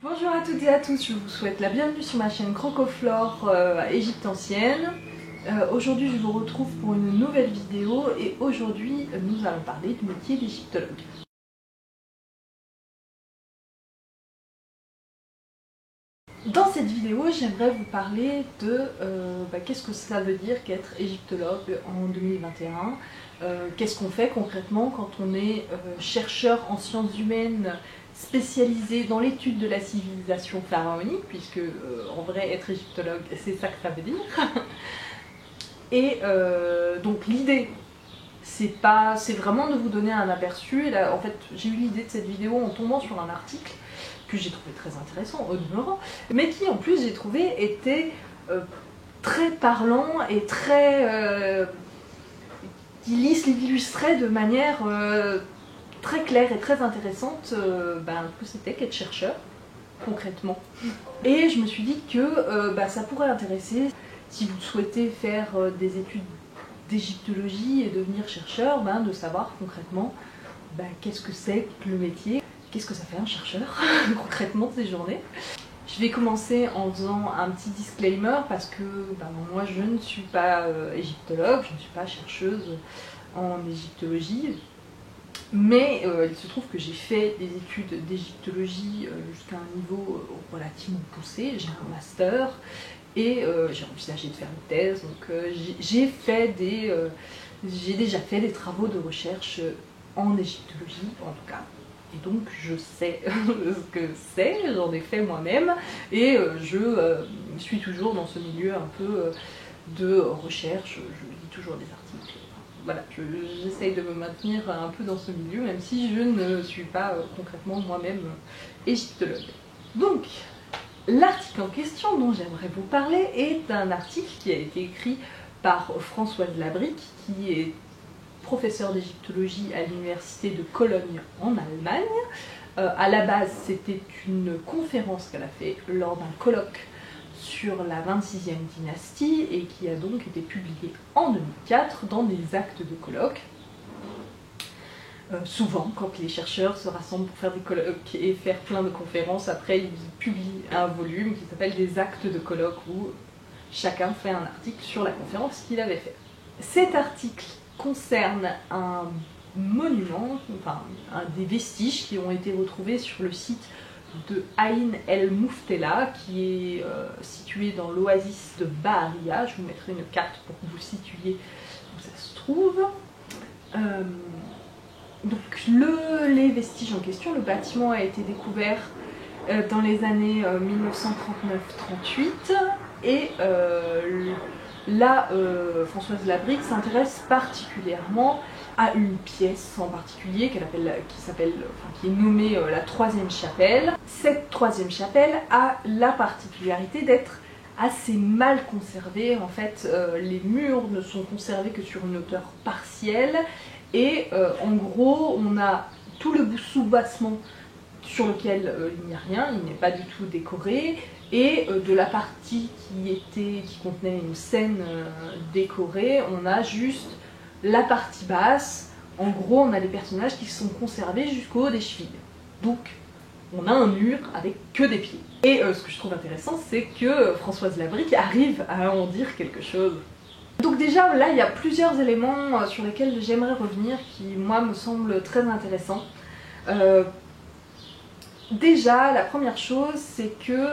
Bonjour à toutes et à tous, je vous souhaite la bienvenue sur ma chaîne Crocoflore Égypte ancienne. Aujourd'hui je vous retrouve pour une nouvelle vidéo et aujourd'hui nous allons parler du métier d'égyptologue. Dans cette vidéo j'aimerais vous parler de qu'est-ce que ça veut dire qu'être égyptologue en 2021. Qu'est-ce qu'on fait concrètement quand on est chercheur en sciences humaines spécialisé dans l'étude de la civilisation pharaonique, puisque en vrai être égyptologue c'est ça que ça veut dire. Et donc l'idée c'est vraiment de vous donner un aperçu. Et là, en fait j'ai eu l'idée de cette vidéo en tombant sur un article que j'ai trouvé très intéressant au demeurant, mais qui en plus j'ai trouvé était très parlant et très qui l'illustrait de manière très claire et très intéressante que c'était qu'être chercheur concrètement. Et je me suis dit que ça pourrait intéresser si vous souhaitez faire des études d'égyptologie et devenir chercheur, de savoir concrètement qu'est-ce que c'est que le métier, qu'est-ce que ça fait un chercheur concrètement ces journées. Je vais commencer en faisant un petit disclaimer parce que moi je ne suis pas égyptologue, je ne suis pas chercheuse en égyptologie, mais il se trouve que j'ai fait des études d'égyptologie jusqu'à un niveau relativement poussé, j'ai un master et j'ai envisagé de faire une thèse, donc j'ai déjà fait des travaux de recherche en égyptologie en tout cas. Et donc je sais ce que c'est, j'en ai fait moi-même et je suis toujours dans ce milieu un peu de recherche, je lis toujours des articles. Voilà, j'essaye de me maintenir un peu dans ce milieu, même si je ne suis pas concrètement moi-même égyptologue. Donc, l'article en question dont j'aimerais vous parler est un article qui a été écrit par Françoise Labrique, qui est professeure d'égyptologie à l'université de Cologne en Allemagne. À la base, c'était une conférence qu'elle a fait lors d'un colloque sur la 26e dynastie et qui a donc été publiée en 2004 dans des actes de colloque. Souvent, quand les chercheurs se rassemblent pour faire des colloques et faire plein de conférences, après ils publient un volume qui s'appelle des actes de colloque où chacun fait un article sur la conférence qu'il avait fait. Cet article concerne un monument, des vestiges qui ont été retrouvés sur le site de Aïn El Mouftela, qui est situé dans l'oasis de Baharia. Je vous mettrai une carte pour que vous situiez où ça se trouve. Donc les vestiges en question, le bâtiment a été découvert dans les années 1939-38 et là, Françoise Labrique s'intéresse particulièrement à une pièce en particulier qui est nommée la troisième chapelle. Cette troisième chapelle a la particularité d'être assez mal conservée. En fait, les murs ne sont conservés que sur une hauteur partielle et en gros, on a tout le sous-bassement sur lequel il n'y a rien, il n'est pas du tout décoré, et de la partie qui contenait une scène décorée, on a juste la partie basse. En gros, on a les personnages qui sont conservés jusqu'au haut des chevilles. Donc, on a un mur avec que des pieds. Et ce que je trouve intéressant, c'est que Françoise Labrique arrive à en dire quelque chose. Donc déjà, là, il y a plusieurs éléments sur lesquels j'aimerais revenir qui, moi, me semblent très intéressants. Déjà, la première chose, c'est que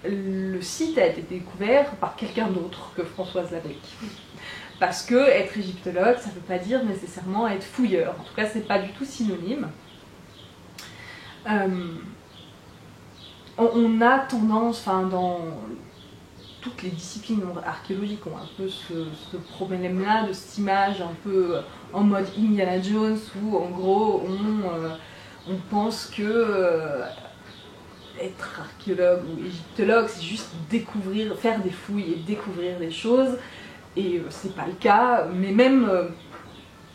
le site a été découvert par quelqu'un d'autre que Françoise Labrique. Parce que être égyptologue, ça ne veut pas dire nécessairement être fouilleur. En tout cas, c'est pas du tout synonyme. On a tendance, dans toutes les disciplines archéologiques ont un peu ce problème-là, de cette image un peu en mode Indiana Jones, où en gros on pense que être archéologue ou égyptologue, c'est juste faire des fouilles et découvrir des choses. Et c'est pas le cas, mais même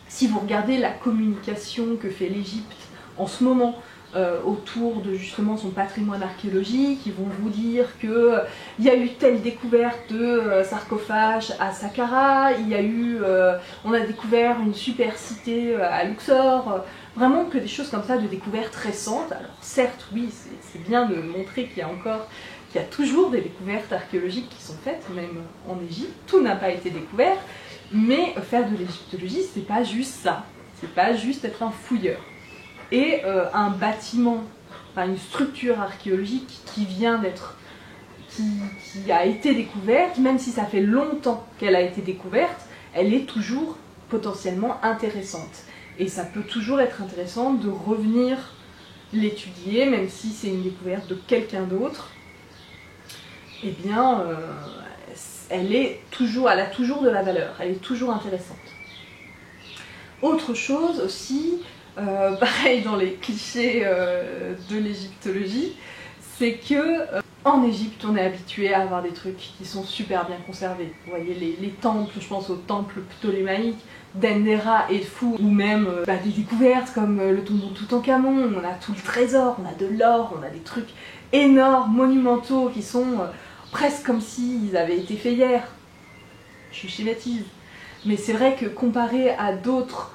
si vous regardez la communication que fait l'Égypte en ce moment autour de justement son patrimoine archéologique. Ils vont vous dire qu'il y a eu telle découverte de sarcophage à Saqqara, on a découvert une super cité à Luxor, vraiment que des choses comme ça de découvertes récentes. Alors certes, oui, c'est bien de montrer qu'il y a toujours des découvertes archéologiques qui sont faites, même en Égypte, tout n'a pas été découvert, mais faire de l'égyptologie, c'est pas juste ça, c'est pas juste être un fouilleur. Et un bâtiment, enfin une structure archéologique qui a été découverte, même si ça fait longtemps qu'elle a été découverte, elle est toujours potentiellement intéressante. Et ça peut toujours être intéressant de revenir l'étudier, même si c'est une découverte de quelqu'un d'autre. Eh bien, elle a toujours de la valeur, elle est toujours intéressante. Autre chose aussi, pareil dans les clichés de l'égyptologie, c'est que en Égypte on est habitué à avoir des trucs qui sont super bien conservés. Vous voyez les temples, je pense aux temples ptolémaïques d'Endera et de Fou, ou même des découvertes comme le tombeau de Toutankhamon, on a tout le trésor, on a de l'or, on a des trucs énormes, monumentaux, qui sont presque comme s'ils avaient été faits hier. Je schématise. Mais c'est vrai que comparé à d'autres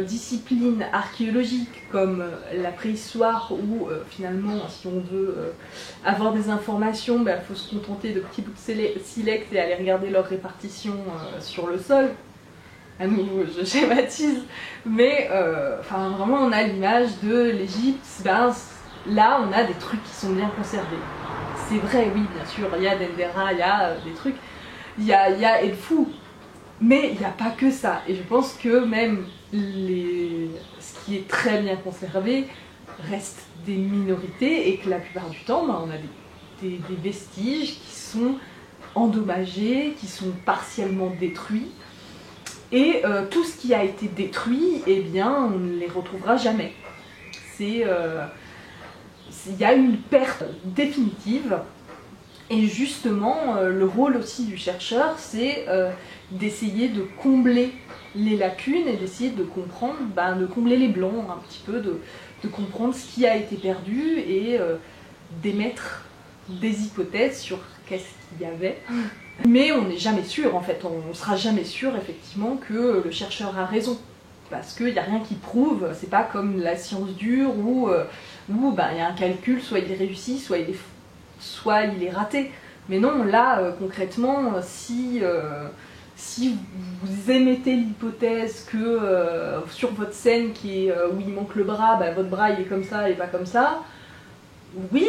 disciplines archéologiques comme la préhistoire où finalement si on veut avoir des informations, il faut se contenter de petits bouts de silex et aller regarder leur répartition sur le sol. À nouveau je schématise, mais vraiment on a l'image de l'Égypte, là on a des trucs qui sont bien conservés. C'est vrai, oui, bien sûr, il y a Dendera, il y a des trucs, il y a Edfou, mais il n'y a pas que ça. Et je pense que même ce qui est très bien conservé reste des minorités et que la plupart du temps, on a des vestiges qui sont endommagés, qui sont partiellement détruits. Et tout ce qui a été détruit, eh bien, on ne les retrouvera jamais. Il y a une perte définitive. Et justement, le rôle aussi du chercheur, c'est d'essayer de combler les lacunes et d'essayer de comprendre, de combler les blancs un petit peu, de comprendre ce qui a été perdu et d'émettre des hypothèses sur qu'est-ce qu'il y avait. Mais on n'est jamais sûr en fait, on ne sera jamais sûr effectivement que le chercheur a raison. Parce qu'il n'y a rien qui prouve, c'est pas comme la science dure où il y a un calcul, soit il est réussi, soit il est raté. Mais non, là, concrètement, si vous émettez l'hypothèse que sur votre scène où il manque le bras, votre bras il est comme ça et pas comme ça, oui,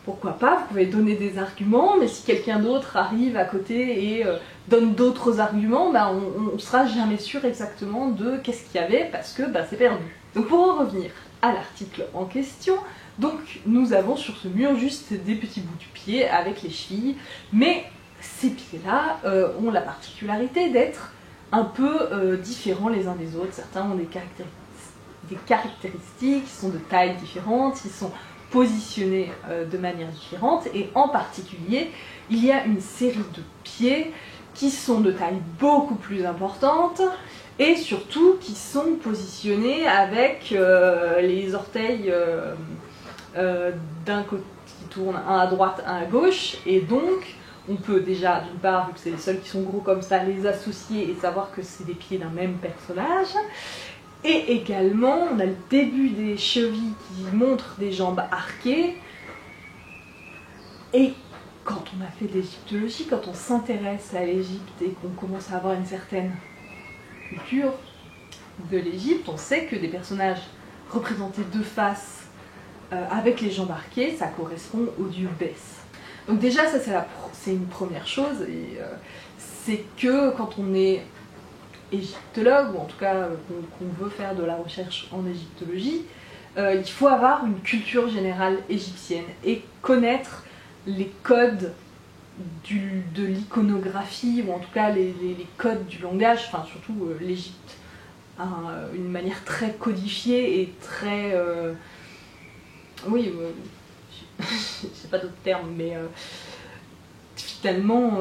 pourquoi pas, vous pouvez donner des arguments, mais si quelqu'un d'autre arrive à côté et donne d'autres arguments, on ne sera jamais sûr exactement de qu'est-ce qu'il y avait, parce que c'est perdu. Donc pour en revenir à l'article en question, donc nous avons sur ce mur juste des petits bouts de pied avec les chevilles, mais ces pieds-là ont la particularité d'être un peu différents les uns des autres. Certains ont des caractéristiques, ils sont de tailles différentes, ils sont positionnés de manière différente, et en particulier, il y a une série de pieds qui sont de taille beaucoup plus importante, et surtout qui sont positionnés avec les orteils d'un côté qui tournent, un à droite, un à gauche, et donc on peut déjà, d'une part, vu que c'est les seuls qui sont gros comme ça, les associer et savoir que c'est des pieds d'un même personnage. Et également, on a le début des chevilles qui montrent des jambes arquées. Et quand on a fait de l'égyptologie, quand on s'intéresse à l'Égypte et qu'on commence à avoir une certaine culture de l'Égypte, on sait que des personnages représentés de face avec les jambes arquées, ça correspond au dieu Bès. Donc déjà, ça c'est une première chose, et c'est que quand on est égyptologue, ou en tout cas qu'on veut faire de la recherche en égyptologie, il faut avoir une culture générale égyptienne et connaître les codes de l'iconographie, ou en tout cas les codes du langage, enfin surtout l'Égypte a une manière très codifiée et très... oui, je sais pas d'autres termes, mais finalement,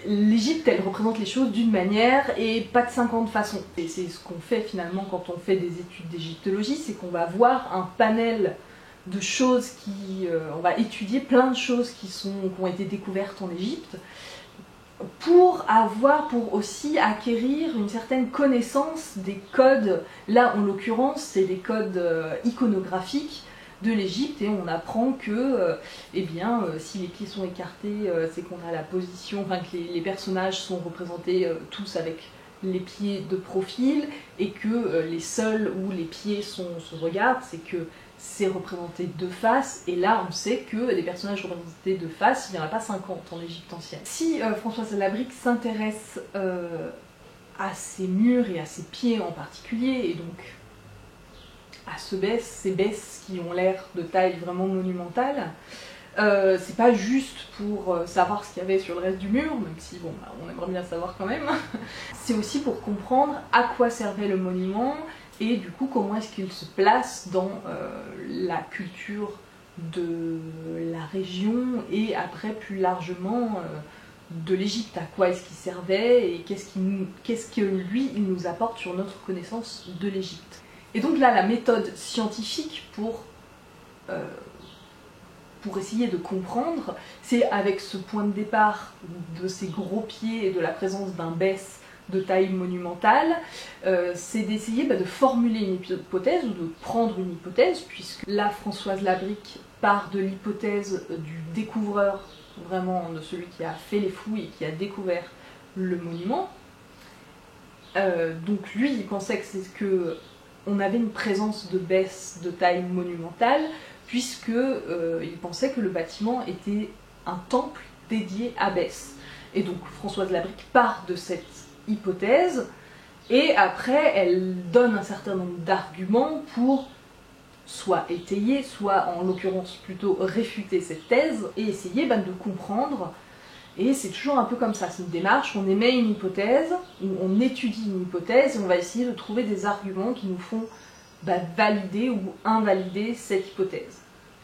l'Égypte, elle représente les choses d'une manière et pas de 50 façons. Et c'est ce qu'on fait finalement quand on fait des études d'égyptologie, c'est qu'on va voir un panel de choses on va étudier plein de choses qui ont été découvertes en Égypte, pour aussi acquérir une certaine connaissance des codes. Là, en l'occurrence, c'est des codes iconographiques de l'Égypte, et on apprend que si les pieds sont écartés, c'est qu'on a la position, enfin que les personnages sont représentés tous avec les pieds de profil, et que les seuls où les pieds se regardent, c'est que c'est représenté de face, et là on sait que les personnages représentés de face, il n'y en a pas 50 en Égypte ancienne. Si Françoise Labrique s'intéresse à ces murs et à ces pieds en particulier, et donc à ces bèsses qui ont l'air de taille vraiment monumentale, c'est pas juste pour savoir ce qu'il y avait sur le reste du mur, même si bon, on aimerait bien savoir quand même, c'est aussi pour comprendre à quoi servait le monument, et du coup comment est-ce qu'il se place dans la culture de la région, et après plus largement de l'Égypte, à quoi est-ce qu'il servait, et qu'est-ce que lui il nous apporte sur notre connaissance de l'Égypte. Et donc là, la méthode scientifique pour essayer de comprendre, c'est avec ce point de départ de ces gros pieds et de la présence d'un bès de taille monumentale, c'est d'essayer de formuler une hypothèse, ou de prendre une hypothèse, puisque là, Françoise Labrique part de l'hypothèse du découvreur, vraiment de celui qui a fait les fouilles et qui a découvert le monument. Donc lui, il pensait que on avait une présence de bès de taille monumentale, puisque il pensait que le bâtiment était un temple dédié à Bès. Et donc Françoise Labrique part de cette hypothèse, et après elle donne un certain nombre d'arguments pour soit étayer, soit en l'occurrence plutôt réfuter cette thèse, et essayer de comprendre. Et c'est toujours un peu comme ça, c'est une démarche, on émet une hypothèse, on étudie une hypothèse, et on va essayer de trouver des arguments qui nous font valider ou invalider cette hypothèse.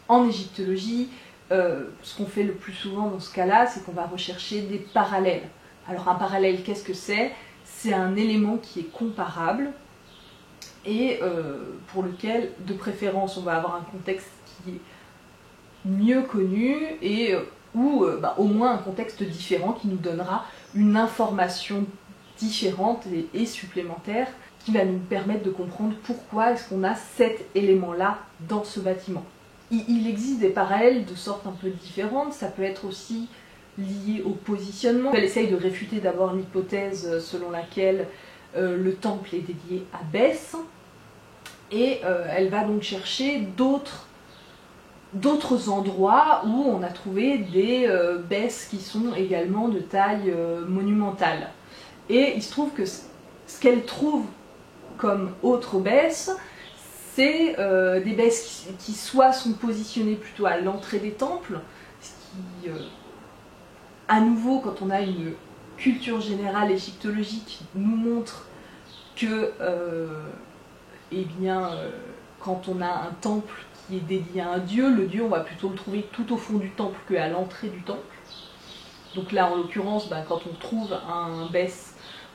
En égyptologie, ce qu'on fait le plus souvent dans ce cas-là, c'est qu'on va rechercher des parallèles. Alors un parallèle, qu'est-ce que c'est? C'est un élément qui est comparable, et pour lequel, de préférence, on va avoir un contexte qui est mieux connu, et ou au moins un contexte différent qui nous donnera une information différente et supplémentaire, qui va nous permettre de comprendre pourquoi est-ce qu'on a cet élément-là dans ce bâtiment. Il existe des parallèles de sorte un peu différente, ça peut être aussi lié au positionnement. Elle essaye de réfuter d'abord l'hypothèse selon laquelle le temple est dédié à Bès, et elle va donc chercher d'autres endroits où on a trouvé des bès qui sont également de taille monumentale. Et il se trouve que ce qu'elle trouve comme autres bès, c'est des bès qui soit sont positionnés plutôt à l'entrée des temples, ce qui, à nouveau, quand on a une culture générale égyptologique, nous montre que quand on a un temple qui est dédié à un dieu, le dieu on va plutôt le trouver tout au fond du temple qu'à l'entrée du temple. Donc là en l'occurrence, quand on trouve un bès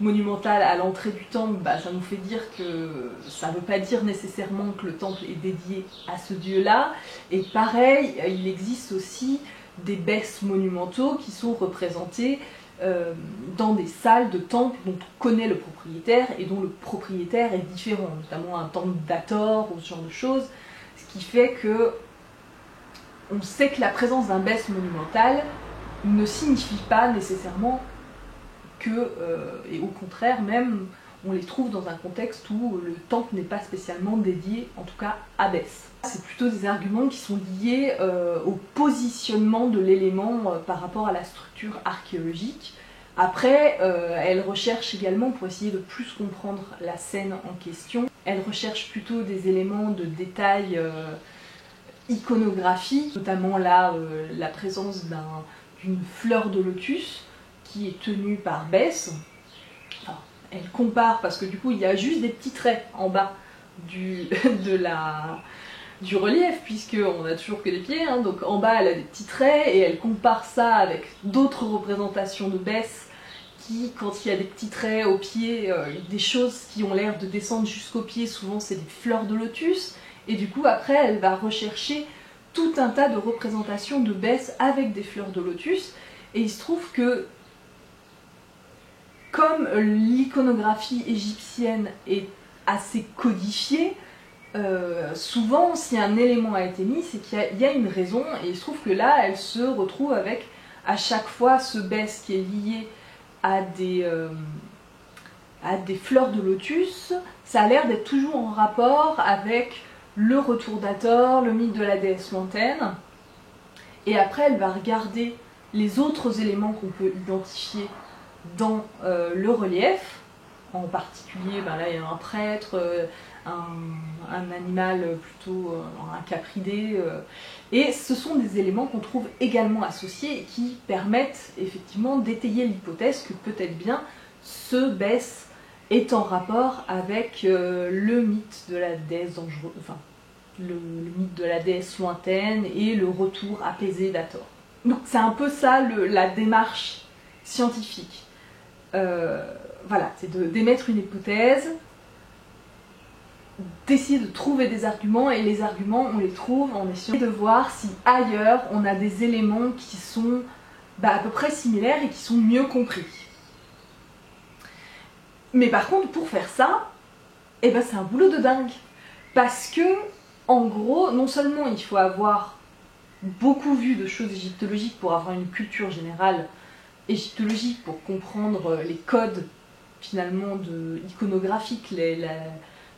monumental à l'entrée du temple, ça nous fait dire que ça ne veut pas dire nécessairement que le temple est dédié à ce dieu-là. Et pareil, il existe aussi des bès monumentaux qui sont représentés dans des salles de temples dont on connaît le propriétaire et dont le propriétaire est différent, notamment un temple d'Hathor ou ce genre de choses, ce qui fait que on sait que la présence d'un bès monumental ne signifie pas nécessairement que, et au contraire même, on les trouve dans un contexte où le temple n'est pas spécialement dédié, en tout cas, à Bès. C'est plutôt des arguments qui sont liés au positionnement de l'élément par rapport à la structure archéologique. Après, elle recherche également, pour essayer de plus comprendre la scène en question, elle recherche plutôt des éléments de détail iconographiques, notamment là, la présence d'une fleur de lotus qui est tenue par Bès. Enfin, elle compare, parce que du coup il y a juste des petits traits en bas du relief, puisqu'on a toujours que des pieds, hein, donc en bas elle a des petits traits, et elle compare ça avec d'autres représentations de Bès qui, quand il y a des petits traits aux pieds, des choses qui ont l'air de descendre jusqu'aux pieds, souvent c'est des fleurs de lotus, et du coup après elle va rechercher tout un tas de représentations de bêches avec des fleurs de lotus, et il se trouve que comme l'iconographie égyptienne est assez codifiée, souvent si un élément a été mis, c'est qu'il y a une raison, et il se trouve que là elle se retrouve avec à chaque fois ce bès qui est lié à des fleurs de lotus. Ça a l'air d'être toujours en rapport avec le retour d'Hathor, le mythe de la déesse lointaine, et après elle va regarder les autres éléments qu'on peut identifier dans le relief, en particulier ben là il y a un prêtre, un animal plutôt un capridé, et ce sont des éléments qu'on trouve également associés et qui permettent effectivement d'étayer l'hypothèse que peut-être bien ce bès est en rapport avec le mythe de la déesse dangereuse, enfin le mythe de la déesse lointaine et le retour apaisé d'Hathor. Donc c'est un peu ça la démarche scientifique. Voilà, c'est d'émettre une hypothèse, d'essayer de trouver des arguments, et les arguments on les trouve en essayant de voir si ailleurs on a des éléments qui sont à peu près similaires et qui sont mieux compris. Mais par contre pour faire ça, eh ben, c'est un boulot de dingue, parce que en gros non seulement il faut avoir beaucoup vu de choses égyptologiques pour avoir une culture générale égyptologique, pour comprendre les codes finalement iconographiques,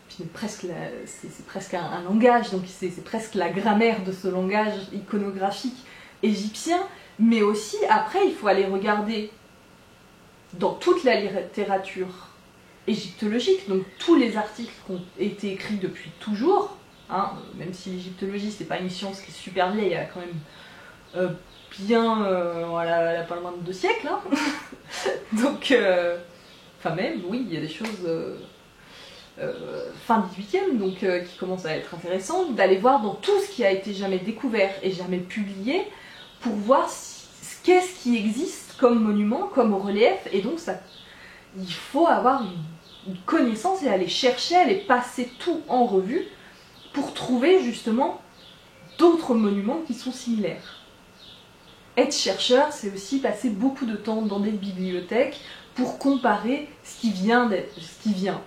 c'est presque un langage, donc c'est presque la grammaire de ce langage iconographique égyptien, mais aussi après il faut aller regarder dans toute la littérature égyptologique, donc tous les articles qui ont été écrits depuis toujours, hein, même si l'égyptologie c'est pas une science qui est super vieille, elle a quand même voilà, elle a pas loin de 2 siècles, hein. Donc, enfin même, oui, il y a des choses fin 18e, donc qui commencent à être intéressantes, d'aller voir dans tout ce qui a été jamais découvert et jamais publié, pour voir qu'est-ce qui existe comme monument, comme relief, et donc ça, il faut avoir une connaissance et aller chercher, aller passer tout en revue, pour trouver justement d'autres monuments qui sont similaires. Être chercheur, c'est aussi passer beaucoup de temps dans des bibliothèques pour comparer ce qui vient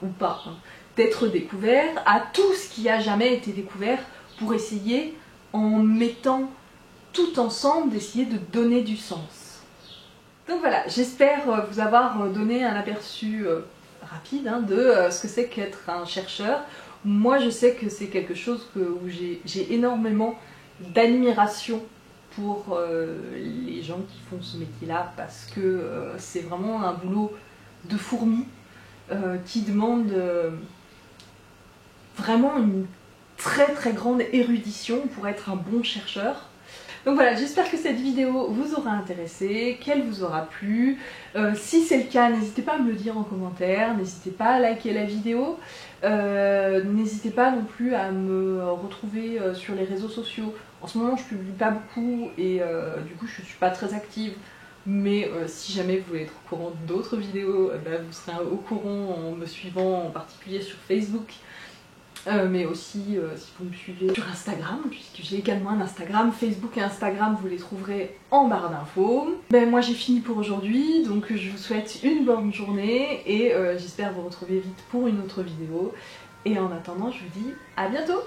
ou pas, hein, d'être découvert à tout ce qui a jamais été découvert, pour essayer, en mettant tout ensemble, d'essayer de donner du sens. Donc voilà, j'espère vous avoir donné un aperçu rapide, hein, de ce que c'est qu'être un chercheur. Moi je sais que c'est quelque chose où j'ai énormément d'admiration pour les gens qui font ce métier-là, parce que c'est vraiment un boulot de fourmi qui demande vraiment une très très grande érudition pour être un bon chercheur. Donc voilà, j'espère que cette vidéo vous aura intéressé, qu'elle vous aura plu. Si c'est le cas, n'hésitez pas à me le dire en commentaire, n'hésitez pas à liker la vidéo, n'hésitez pas non plus à me retrouver sur les réseaux sociaux. En ce moment je publie pas beaucoup et du coup je suis pas très active, mais si jamais vous voulez être au courant d'autres vidéos, vous serez au courant en me suivant, en particulier sur Facebook. Mais aussi si vous me suivez sur Instagram, puisque j'ai également un Instagram. Facebook et Instagram, vous les trouverez en barre d'infos. Moi j'ai fini pour aujourd'hui, donc je vous souhaite une bonne journée et j'espère vous retrouver vite pour une autre vidéo. Et en attendant, je vous dis à bientôt!